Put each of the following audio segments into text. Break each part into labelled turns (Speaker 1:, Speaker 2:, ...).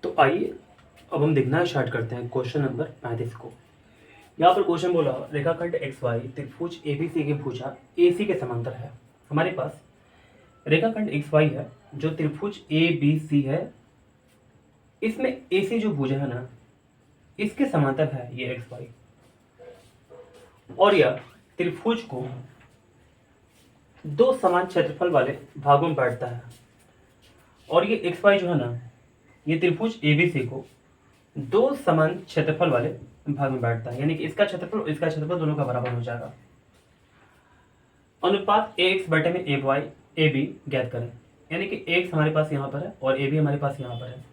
Speaker 1: तो आइए अब हम देखना स्टार्ट करते हैं क्वेश्चन नंबर 35 को। यहाँ पर क्वेश्चन बोला रेखाखंड एक्स वाई त्रिभुज एबीसी की भुजा एसी के समांतर है। हमारे पास रेखाखंड एक्स वाई है जो त्रिभुज ए बी सी है, इसमें एसी जो भुजा है ना इसके समांतर है ये एक्स वाई, और यह त्रिभुज को दो समान क्षेत्रफल वाले भागों में बांटता है। और ये एक्स वाई जो है ना ये त्रिभुज एबीसी को दो समान क्षेत्रफल वाले भाग में बांटता है, यानी कि इसका क्षेत्रफल और इसका क्षेत्रफल दोनों का बराबर हो जाएगा। अनुपात ए एक्स बटे में ए वाई ए बी ज्ञात करें, यानी कि एक्स हमारे पास यहाँ पर है और ए बी हमारे पास यहाँ पर है।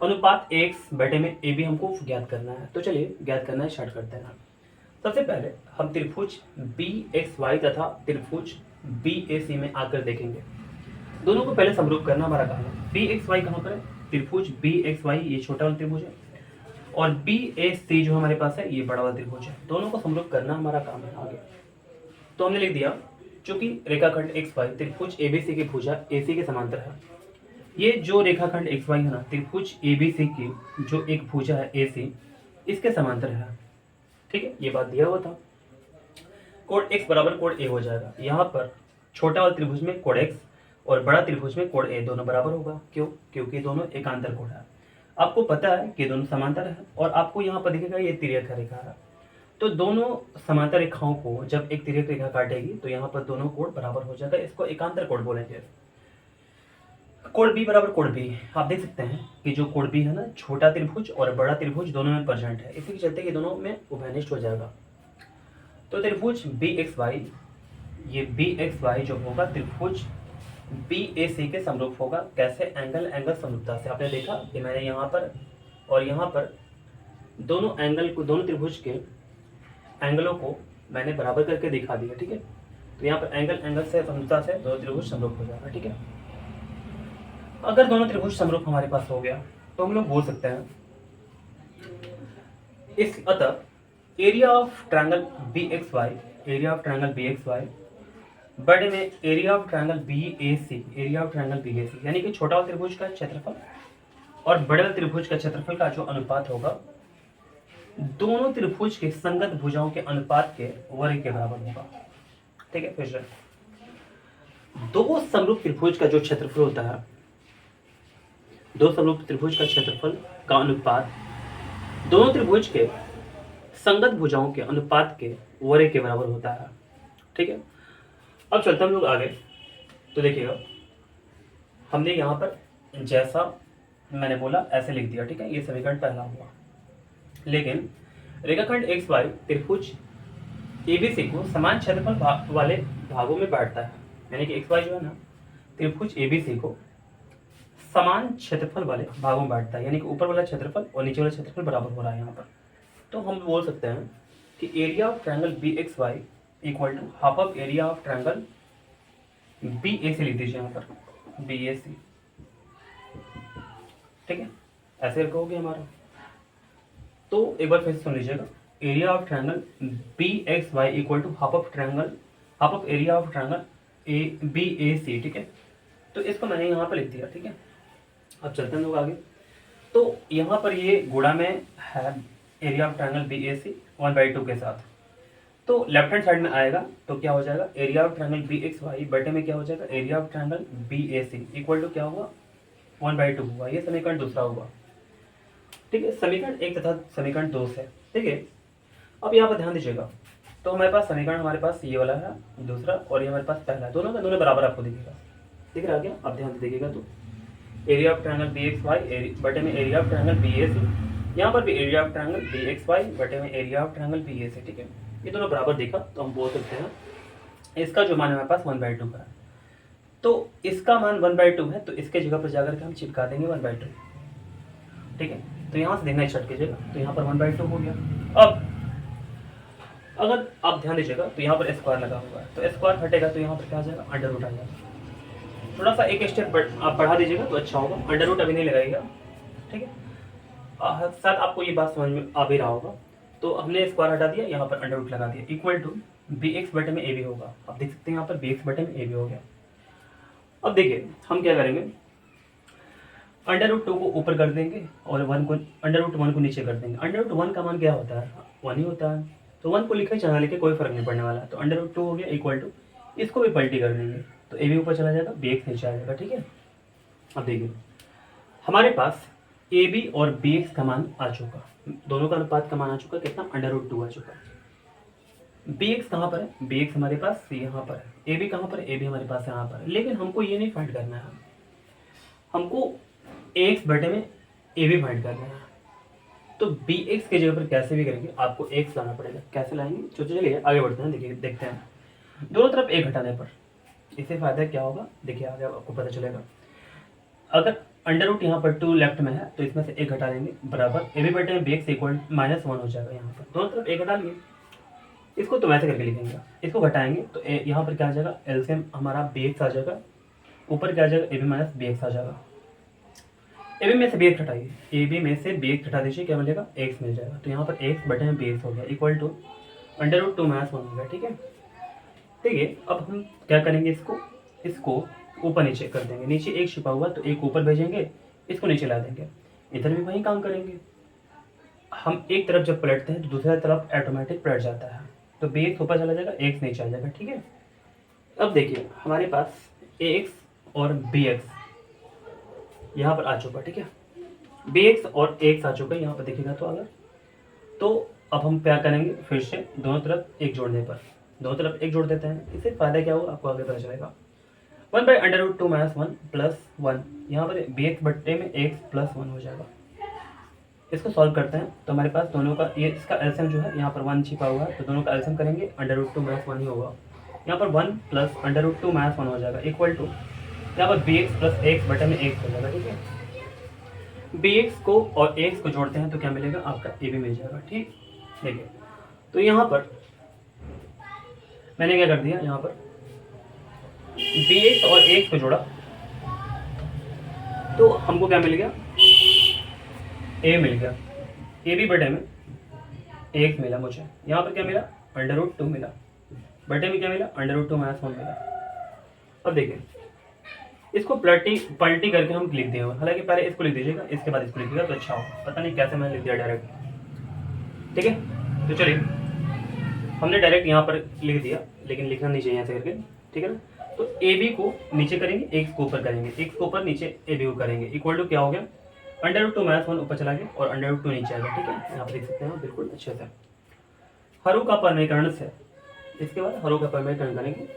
Speaker 1: अनुपात ए एक्स बटे में ए बी हमको ज्ञात करना है, तो चलिए ज्ञात करना स्टार्ट करते हैं। सबसे पहले हम त्रिभुज बी एक्स वाई तथा त्रिभुज बी ए सी में आकर देखेंगे। दोनों को पहले समरूप करना हमारा काम है। बी एक्स वाई कहाँ पर है? त्रिभुज बी एक्स वाई ये छोटा वाला त्रिभुज है और बी ए सी जो हमारे पास है ये बड़ा वाला त्रिभुज है। दोनों को समरूप करना हमारा काम है। आगे तो हमने लिख दिया चूंकि रेखाखंड एक्स वाई त्रिभुज एबीसी की भुजा एसी के समांतर है। ये जो रेखाखंड एक्स वाई है ना त्रिभुज एबीसी की जो एक भुजा है एसी इसके समांतर है। ठीक है, ये बात दिया हुआ था। कोण एक्स बराबर कोण ए हो जाएगा। यहाँ पर छोटा वाला त्रिभुज में कोण एक्स और बड़ा त्रिभुज में कोण ए दोनों बराबर होगा। क्यों? क्योंकि दोनों एकांतर कोण है। आपको पता है कि दोनों समांतर है और आपको यहाँ पर दिखेगा ये तिर्यक रेखा है। तो दोनों समांतर रेखाओं को जब एक तिर्यक रेखा काटेगी तो यहाँ पर दोनों कोण बराबर हो जाएगा। इसको एकांतर कोण बोलेंगे। कोण बी बराबर कोण बी, आप देख सकते हैं कि जो कोण बी है ना छोटा त्रिभुज और बड़ा त्रिभुज दोनों में प्रेजेंट है, इसी के चलते ये दोनों में उभयनिष्ठ हो जाएगा। तो त्रिभुज बी एक्स वाई ये बी एक्स वाई जो होगा त्रिभुज बी ए सी के समरूप होगा। कैसे? एंगल समरूपता से। आपने देखा कि मैंने यहाँ पर और यहाँ पर दोनों एंगल को दोनों त्रिभुज के एंगलों को मैंने बराबर करके दिखा दिया। ठीक है, तो यहाँ पर एंगल से समरूपता से दोनों त्रिभुज समरूप हो जाएगा। ठीक है, अगर दोनों त्रिभुज समरूप हमारे पास हो गया तो हम लोग बोल सकते हैं इस अतः area of triangle B X Y area of triangle B X Y बड़े में area of triangle B A C area of triangle B A C, यानी कि छोटा त्रिभुज का क्षेत्रफल और बड़े त्रिभुज का क्षेत्रफल का जो अनुपात होगा दोनों त्रिभुज के संगत भुजाओं के अनुपात के वर्ग के बराबर होगा। ठीक है, फिर से दो समरूप त्रिभुज का जो क्षेत्रफल होता है दो समरूप त्रिभुज का क्षेत्रफल का अनुपात दोनों त्रिभुज के संगत भुजाओं के अनुपात के वर्ग के बराबर होता है। ठीक है, अब चलते हम लोग आगे। तो देखिएगा हमने यहाँ पर जैसा मैंने बोला ऐसे लिख दिया। ठीक है, ये समीकरण पहला हुआ। लेकिन रेखाखंड एक्स वाई त्रिभुज एबीसी को समान क्षेत्रफल वाले भागों में बांटता है, यानी कि एक्स वाई जो है ना त्रिभुज एबीसी को समान क्षेत्रफल वाले भागों में बांटता है, यानी कि ऊपर वाला क्षेत्रफल और नीचे वाला क्षेत्रफल बराबर हो रहा है यहाँ पर। तो हम बोल सकते हैं कि area of triangle B X Y equal to half of area of triangle B A C लिख दीजिए यहाँ पर बी ए सी। ठीक है, ऐसे रखोगे हमारा। तो एक बार फिर से सुन लीजिएगा, area of triangle B X Y equal to half of area of triangle A B A C. ठीक है, तो इसको मैंने यहाँ पर लिख दिया। ठीक है, अब चलते हैं लोग आगे। तो यहाँ पर ये गुणा में है area of triangle B A सी 1/2 के साथ। तो लेफ्ट हैंड साइड में आएगा तो क्या हो जाएगा area of triangle B X Y बटे में क्या हो जाएगा area of triangle B A C equal to क्या हुआ 1/2 हुआ। ये समीकरण दूसरा हुआ। ठीक है, समीकरण 1 तथा समीकरण 2 से। ठीक है, अब यहाँ पर ध्यान दीजिएगा। तो हमारे पास समीकरण हमारे पास ये वाला है दूसरा और ये हमारे पास पहला है। दोनों का दोनों बराबर आपको दिखेगा। दिख रहा है क्या? आप ध्यान से देखिएगा तो area of triangle B X Y बटे में area of triangle B A C, यहाँ पर भी area of triangle B X Y बटे में area of triangle B A C. ठीक है, ये दोनों बराबर देखा तो हम बोल सकते हैं इसका जो मान हमारे पास 1/2 का है। तो इसका मान 1/2 है तो इसके जगह पर जाकर के हम चिपका देंगे 1/2। ठीक है, तो यहाँ से देखना स्टार्ट कीजिएगा तो यहाँ पर 1/2 हो गया। अब अगर आप ध्यान दीजिएगा तो यहाँ पर स्क्वायर लगा हुआ है, तो स्क्वायर हटेगा तो यहाँ पर क्या आ जाएगा अंडर रूट आ जाएगा। थोड़ा सा एक स्टेप आप बढ़ा दीजिएगा तो अच्छा होगा। अंडर रूट अभी नहीं लगाइएगा। ठीक है, शायद आपको ये बात समझ में आ भी रहा होगा। तो हमने स्क्वायर हटा दिया, यहाँ पर अंडर रूट लगा दिया इक्वल टू बी एक्स बटे में ए बी होगा। आप देख सकते हैं यहाँ पर बी एक्स बटे में ए बी हो गया। अब देखिए हम क्या करेंगे, अंडर रूट 2 को ऊपर कर देंगे और अंडर रूट 1 को नीचे कर देंगे। अंडर रूट 1 का मान क्या होता है, 1 ही होता है, तो 1 को लिखे चला लेके कोई फर्क नहीं पड़ने वाला। तो अंडर रूट 2 हो गया इक्वल टू, इसको भी पलटी कर देंगे तो ए बी ऊपर चला जाएगा, बी एक्स नीचे आ जाएगा। ठीक है, अब देखिए हमारे पास ए बी और बी एक्स का मान आ चुका, दोनों का अनुपात का मान आ चुका, कितना, अंडर रूट 2 आ चुका। बी एक्स कहाँ पर है, बी एक्स हमारे पास यहाँ पर है, ए बी कहाँ पर है, ए बी हमारे पास यहाँ पर है। लेकिन हमको ये नहीं फाइंड करना है, हमको ए एक्स बटे में ए बी फाइंड करना है। तो बी एक्स के जगह पर कैसे भी करेंगे, आपको एक्स लाना पड़ेगा। कैसे लाएंगे, चलिए आगे बढ़ते हैं, देखिए देखते हैं। दोनों तरफ एक घटाने पर इससे फायदा क्या होगा, देखिए आगे आपको पता चलेगा। अगर अंडर रूट यहाँ पर 2 लेफ्ट में है तो इसमें से एक घटा देंगे, बराबर ए बी बटे बी एक्स इक्वल -1 हो जाएगा। यहाँ पर दोनों तरफ एक घटा लिए, इसको तो वैसे करके लिखेंगे, इसको घटाएंगे तो यहाँ पर क्या आ जाएगा, एलसीएम हमारा बी एक्स आ जाएगा, ऊपर क्या आ जाएगा, A B minus B X आ जाएगा। ए बी में से बी एक्स हटाइए, ए बी में से बी एक्स हटा दीजिए, क्या मिलेगा, एक्स मिल जाएगा। तो यहाँ पर एक्स बटे में बी एक्स हो गया इक्वल टू अंडर रूट 2 -1 हो गया। ठीक है, देखिए अब हम क्या करेंगे, इसको ऊपर नीचे कर देंगे, नीचे एक छिपा हुआ तो एक ऊपर भेजेंगे, इसको नीचे ला देंगे, इधर भी वही काम करेंगे। हम एक तरफ जब पलटते हैं तो दूसरा तरफ ऑटोमेटिक पलट जाता है, तो बी एक्स ऊपर चला जाएगा, एक्स नीचे आ जाएगा। ठीक है, अब देखिए हमारे पास ए एक्स और बी एक्स यहाँ पर आ चुका। ठीक है, बी एक्स और एक्स आ चुका है यहाँ पर, देखिएगा तो अगर, तो अब हम क्या करेंगे, फिर से दोनों तरफ एक जोड़ने पर दोनों तरफ एक जोड़ देते हैं। इससे फायदा क्या होगा आपको आगे पता चलेगा। 1/√2 -1 +1, यहाँ पर बी एक्स बट्टे में एक्स +1 हो जाएगा। इसको सॉल्व करते हैं तो हमारे पास दोनों का ये इसका एलसीएम जो है, यहाँ पर 1 छिपा हुआ है तो दोनों का एलसीएम करेंगे, अंडर रूट 2 -1 ही होगा। यहाँ पर 1 + अंडर रूट 2 -1 हो जाएगा इक्वल टू, यहाँ पर बी एक्स प्लस एक्स बटे में एक्स हो जाएगा। ठीक है, बी एक्स को और एक्स को जोड़ते हैं तो क्या मिलेगा, आपका ए बी मिल जाएगा। ठीक, देखिए तो यहाँ पर मैंने क्या कर दिया, यहाँ पर बी एक्स और एक्स को जोड़ा तो हमको क्या मिल गया, ए मिल गया, ए बी बटे में एक्स मिला मुझे। यहाँ पर क्या मिला, अंडर रूट 2 मिला, बटे में क्या मिला, अंडर रूट 2 -1 मिला। अब देखिए इसको पलटी करके हम लिख देंगे, हालांकि पहले इसको लिख दीजिएगा, इसके बाद इसको लिखिएगा तो अच्छा होगा। पता नहीं कैसे मैंने लिख दिया डायरेक्ट। ठीक है, तो चलिए हमने डायरेक्ट यहाँ पर लिख दिया, लेकिन लिखना नहीं चाहिए ऐसे करके। ठीक है ना, तो ए बी को नीचे करेंगे, एक्स को ऊपर करेंगे, एक्स को ऊपर नीचे ए बी को करेंगे इक्वल टू क्या हो गया, अंडर रूट 2 -1 ऊपर चला गया और अंडर रूट 2 नीचे आ गया। ठीक है, यहाँ पर देख सकते हैं बिल्कुल अच्छे से। हरों का परमीकरण से, इसके बाद हरों का परमीकरण करेंगे,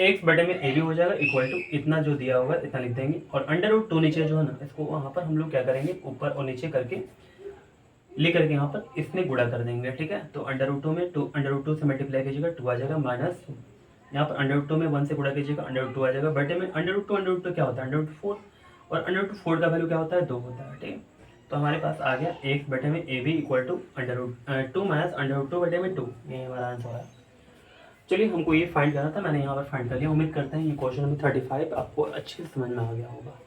Speaker 1: एक्स बटे में ए बी हो जाएगा इक्वल टू इतना जो दिया होगा इतना लिख देंगे, और अंडर रूट 2 नीचे जो है ना, इसको वहाँ पर हम लोग क्या करेंगे, ऊपर और नीचे करके लिख करके यहाँ पर इसमें गुणा कर देंगे। ठीक है, तो अंडर रूट 2 से मल्टीप्लाई कीजिएगा 2 आ जाएगा, माइनस यहाँ पर अंडर रूट 2 में 1 से गुणा कीजिएगा, अंडर रूट 2 आ जाएगा, बटे में अंडर रूट 2 क्या होता है, अंडर रूट 4, और अंडर रूट 4 का वैल्यू क्या होता है, 2 होता है। ठीक है, तो हमारे पास आ गया एक्स बटे में A B equal to under root 2 minus under root 2 बटे में 2, ये हमारा आंसर है। चलिए हमको ये फाइंड करना था, मैंने यहाँ पर फाइंड कर लिया। उम्मीद करते हैं ये क्वेश्चन नंबर 35 आपको अच्छे से समझ में आ गया होगा।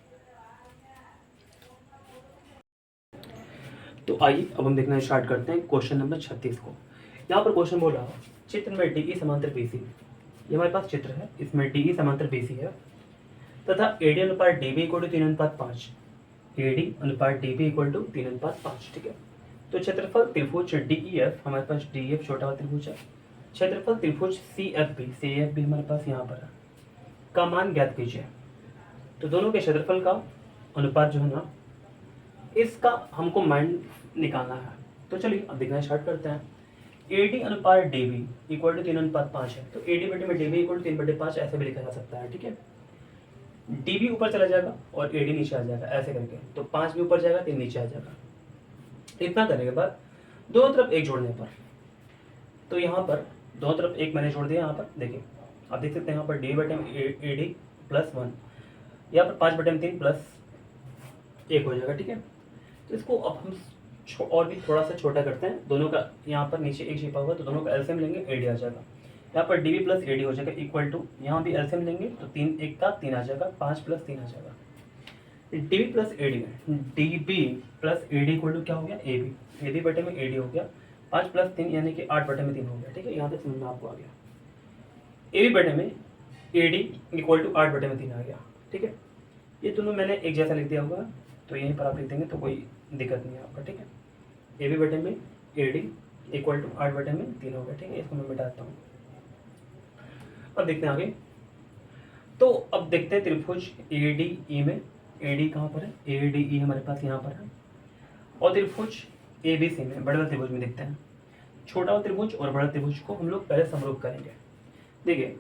Speaker 1: तो आइए अब हम देखना स्टार्ट करते हैं क्वेश्चन नंबर 36 को। यहाँ पर क्वेश्चन बोल रहा है, चित्र में डी समांतर बीसी, ये हमारे पास चित्र है, इसमें डी समांतर बीसी है तथा एडी अनुपात D B equal to 3:5, A D अनुपात डी बी इक्वल टू 3:5। ठीक है, तो क्षेत्रफल त्रिभुज डी ई एफ, हमारे पास डी एफ छोटा हुआ त्रिभुज है, क्षेत्रफल त्रिभुज सी एफ भी हमारे पास यहाँ पर है, का मान ज्ञात कीजिए। तो दोनों के क्षेत्रफल का अनुपात जो है ना, इसका हमको मान निकालना है। तो चलिए अब देखना स्टार्ट करते हैं। ए डी अनुपात डी बी इक्वल टू 3:5 है, तो ए डी बटे में डी बी इक्वल टू 3/5 ऐसे भी लिखा जा सकता है। ठीक है, डी बी ऊपर चला जाएगा और ए डी नीचे आ जाएगा ऐसे करके, तो 5 भी ऊपर जाएगा 3 नीचे आ जाएगा। तो इतना करने के बाद दोनों तरफ एक जोड़ने पर, तो यहाँ पर दोनों तरफ एक मैंने जोड़ दिया। यहाँ पर देखिए आप देख सकते हैं, यहाँ पर डी बटे में ए डी +1, यहाँ पर 5 बटे में 3 +1 हो जाएगा। ठीक है, तो इसको अब हम और भी थोड़ा सा छोटा करते हैं, दोनों का यहाँ पर नीचे एक छिपा हुआ तो दोनों का एलसीएम लेंगे, ए डी आ जाएगा। यहाँ पर D B plus A D हो जाएगा इक्वल टू, यहाँ भी एलसीएम लेंगे तो 3 1 का 3 आ जाएगा, 5 + 3 आ जाएगा। D B plus A D में D B plus A D equal to क्या हो गया, ए बी बटे में ए डी हो गया, 5 + 3 यानी कि 8 बटे में 3 हो गया। ठीक है, यहाँ तक समझ में आपको आ गया। ए बी बटे में ए डी इक्वल टू 8 बटे में 3 आ गया। ठीक है, ये दोनों मैंने एक जैसा लिख दिया होगा, तो यहीं पर आप लिख देंगे तो कोई दिक्कत नहीं है आपका, ठीक है। ए बी बटे में ए डी इक्वल टू 8 बटे में 3 होगा, ठीक है। इसको मैं मिटाता हूँ। अब देखते हैं आगे। तो अब देखते हैं त्रिभुज ए डी ई में, ए डी कहाँ पर है, ए डी ई हमारे पास यहाँ पर है, और त्रिभुज ए बी सी में, बड़े वाले त्रिभुज में देखते हैं। छोटा वाला त्रिभुज और बड़ा त्रिभुज को हम लोग पहले समरूप करेंगे। देखिए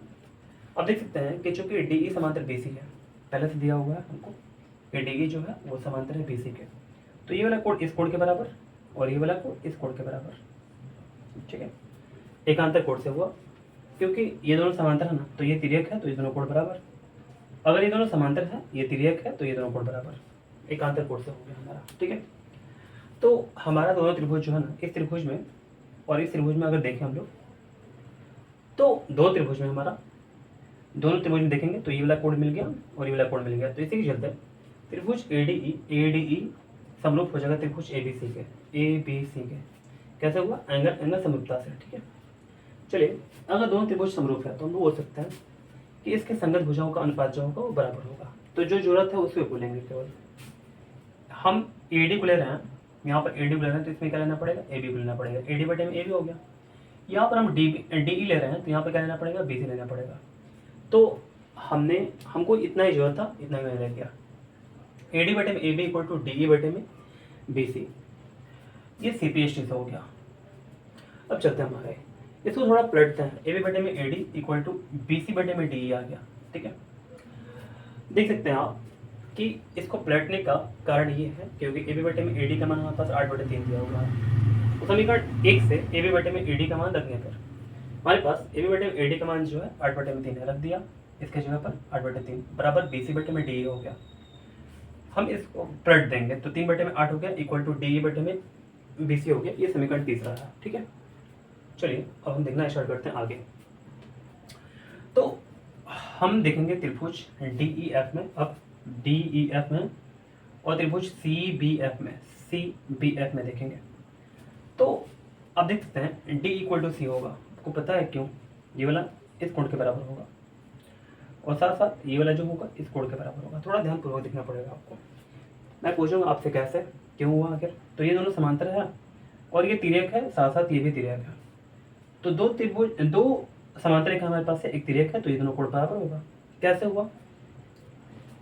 Speaker 1: अब देख सकते हैं कि चूंकि डी ई समांतर बी सी है, पहले से दिया हुआ है हमको कि डी ई जो है वो समांतर है बी सी के, तो ये वाला कोण इस कोण के बराबर और ये वाला कोण इस कोण के बराबर, ठीक है। एकांतर कोण से हुआ, क्योंकि ये दोनों समांतर है ना, तो ये तिर्यक है तो ये दोनों कोण बराबर। अगर ये दोनों समांतर है, ये तिर्यक है तो ये दोनों कोण बराबर, एकांतर कोण से हो गया हमारा, ठीक है। तो हमारा दोनों त्रिभुज जो है ना, इस त्रिभुज में और इस त्रिभुज में अगर देखें हम लोग, तो दो त्रिभुज में हमारा, दोनों त्रिभुज में देखेंगे तो ये वाला कोण मिल गया और ये वाला कोण मिल गया, तो इसी के चलते त्रिभुज ए डी ई समरूप हो जाएगा त्रिभुज ए बी सी के। कैसे हुआ, एंगल समरूपता से, ठीक है। चलिए अगर दोनों त्रिभुज समरूप है तो हम लोग बोल सकते हैं कि इसके संगत भुजाओं का अनुपात जो होगा वो बराबर होगा। तो जो जरूरत है उसको बोलेंगे केवल। हम ए डी को ले रहे हैं, यहाँ पर ए डी को ले रहे हैं तो इसमें क्या लेना पड़ेगा, ए बी को लेना पड़ेगा। ए डी बटे में ए बी हो गया। यहाँ पर हम डी ई ले रहे हैं तो यहाँ पर क्या लेना पड़ेगा, बी सी लेना पड़ेगा। तो हमको इतना ही जरूरत था, इतना ही मैंने ले लिया। ए डी बटे में A B equal to D E बटे में बी सी, ये सी पी एस टी से हो गया। अब चलते हैं हमारे, इसको थोड़ा पलटते हैं। ए बी बटे में A D equal to B C बटे में डी ई आ गया, ठीक है। देख सकते हैं आप कि इसको पलटने का कारण ये है क्योंकि ए बी बटे में ए डी का मान हमारे पास 8/3 दिया हुआ है। तो समीकरण 1 से ए बी बटे में ए डी का मान रखने पर हमारे पास ए बी बटे में ए डी का मान जो है 8/3 है, रख दिया इसके जगह पर 8/3 बराबर बी सी बटे में डी ई हो गया। हम इसको पलट देंगे तो 3/8 हो गया इक्वल टू डी ई बटे में बी सी हो गया। ये समीकरण तीसरा है, ठीक है। चलिए अब हम देखना स्टार्ट करते हैं आगे। तो हम देखेंगे त्रिभुज डी ई एफ में, अब डी ई एफ में, और त्रिभुज सी बी एफ में देखेंगे। तो अब देख सकते हैं डी इक्वल टू सी होगा, आपको पता है क्यों, ये वाला इस कोण के बराबर होगा और साथ साथ ये वाला जो होगा इस कोण के बराबर होगा। थोड़ा ध्यानपूर्वक देखना पड़ेगा आपको। मैं पूछूंगा आपसे कैसे, क्यों हुआ आखिर, तो ये दोनों समांतर है और ये तिर्यक है, साथ साथ ये भी तिर्यक है। तो दो समांतर रेखा हमारे पास है, एक तिर्यक है, तो ये दोनों कोण बराबर होगा। कैसे हुआ,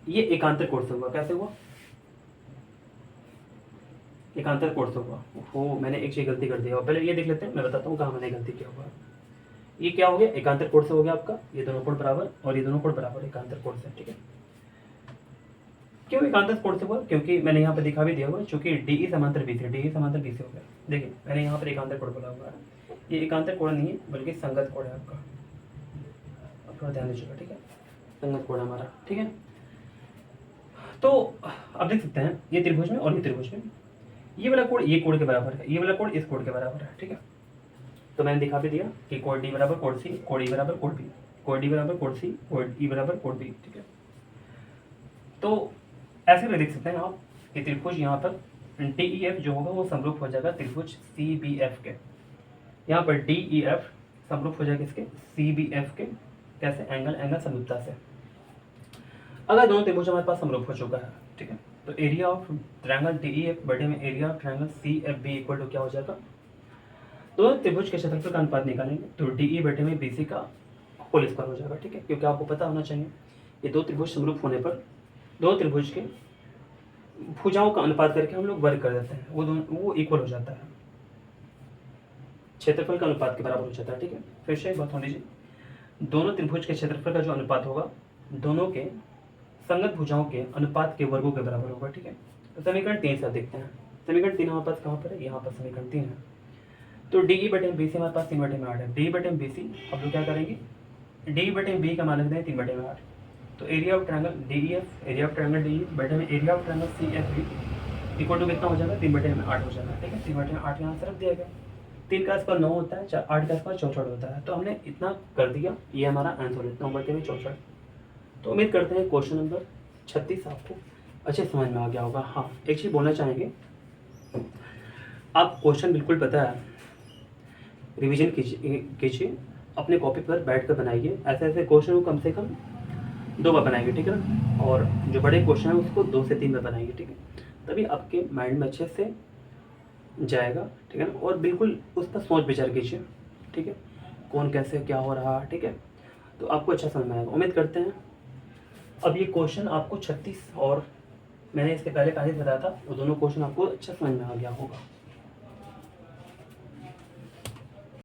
Speaker 1: ये एकांतर कोण से हुआ। कैसे हुआ, एकांतर कोण से हुआ। हो मैंने एक चीज गलती कर दिया, पहले ये देख लेते हैं, मैं बताता हूँ कहाँ मैंने गलती किया हुआ। ये क्या हो गया, एकांतर कोण से हो गया आपका, ये दोनों कोण बराबर और ये दोनों कोण बराबर एकांतर कोण से, ठीक है। क्यों एकांतर कोण से हुआ, क्योंकि मैंने यहाँ पर दिखा भी दिया हुआ, चूंकि डी ई समांतर बी सी, डी ई समांतर बी सी हो गया। देखिए मैंने यहाँ पर एकांतर कोण बोला हुआ है, ये एकांतर कोण नहीं है बल्कि संगत कोण है आपका। अब थोड़ा ध्यान दीजिएगा, ठीक है, संगत कोण हमारा, ठीक है। तो अब देख सकते हैं ये त्रिभुज में और ये त्रिभुज में, ये वाला कोण ये कोण के बराबर है, ये वाला कोण इस कोण के बराबर है, ठीक है। तो मैंने दिखा भी दिया कि कोण डी बराबर कोण सी, कोण ई बराबर कोण बी, कोण डी बराबर कोण सी, कोण ई बराबर कोण बी, ठीक है। तो ऐसे में देख सकते हैं आप कि त्रिभुज यहाँ पर डी ई एफ जो होगा वो समरूप हो जाएगा त्रिभुज सी बी एफ के। यहाँ पर डी ई एफ समरूप हो जाएगा इसके सी बी एफ के। कैसे, एंगल समरूपता से। अगर दोनों त्रिभुज हमारे पास समरूप हो चुका है, ठीक है, तो area of triangle D E F बटे में area of triangle C F B equal to क्या हो जाएगा, दोनों त्रिभुज के क्षेत्रफल का अनुपात निकालेंगे तो डी ई बटे में बी सी का होल स्क्वायर हो जाएगा, ठीक है। क्योंकि आपको पता होना चाहिए ये दो त्रिभुज समरूप होने पर दो त्रिभुज के भुजाओं का अनुपात करके हम लोग वर्ग कर देते हैं, वो इक्वल हो जाता है, क्षेत्रफल का अनुपात के बराबर हो जाता है, ठीक है। फिर से एक बात होनी चाहिए, दोनों त्रिभुज के क्षेत्रफल का जो अनुपात होगा दोनों के संगत भुजाओं के अनुपात के वर्गों के बराबर होगा, ठीक है। तो समीकरण 3 से देखते हैं। समीकरण 3 हमारे पास कहाँ पर है, यहाँ पर समीकरण 3 है। तो डी ई बटे बी सी हमारे पास 3/8 है। डी बटे बी सी हम लोग क्या करेंगे, डी बटे बी का मान रखते हैं 3/8। तो area of triangle D E F, area of triangle D E बटे में area of triangle C F B equal to कितना हो जाएगा, 3/8 हो जाएगा, ठीक है। 3/8 यहाँ से रख दिया गया। 3 का स्क्वायर 9 होता है, 8 का स्क्वायर 64 होता है। तो हमने इतना कर दिया, ये हमारा आंसर है 9/64। तो उम्मीद करते हैं क्वेश्चन नंबर 36 आपको अच्छे समझ में आ गया होगा। हाँ एक चीज़ बोलना चाहेंगे, आप क्वेश्चन बिल्कुल पता है, रिवीजन कीजिए, अपने कॉपी पर बैठ कर बनाइए। ऐसे ऐसे क्वेश्चन को कम से कम 2 बार बनाएंगे, ठीक है ना। और जो बड़े क्वेश्चन है उसको 2 से 3 बार बनाएंगे, ठीक है। तभी आपके माइंड में अच्छे से जाएगा, ठीक है ना। और बिल्कुल उस पर सोच विचार कीजिए, ठीक है, कौन कैसे क्या हो रहा, ठीक है। तो आपको अच्छा समझ में आएगा, उम्मीद करते हैं। अब ये क्वेश्चन आपको 36 और मैंने इसके पहले 35 बताया था, वो दोनों क्वेश्चन आपको अच्छा समझ में आ गया होगा।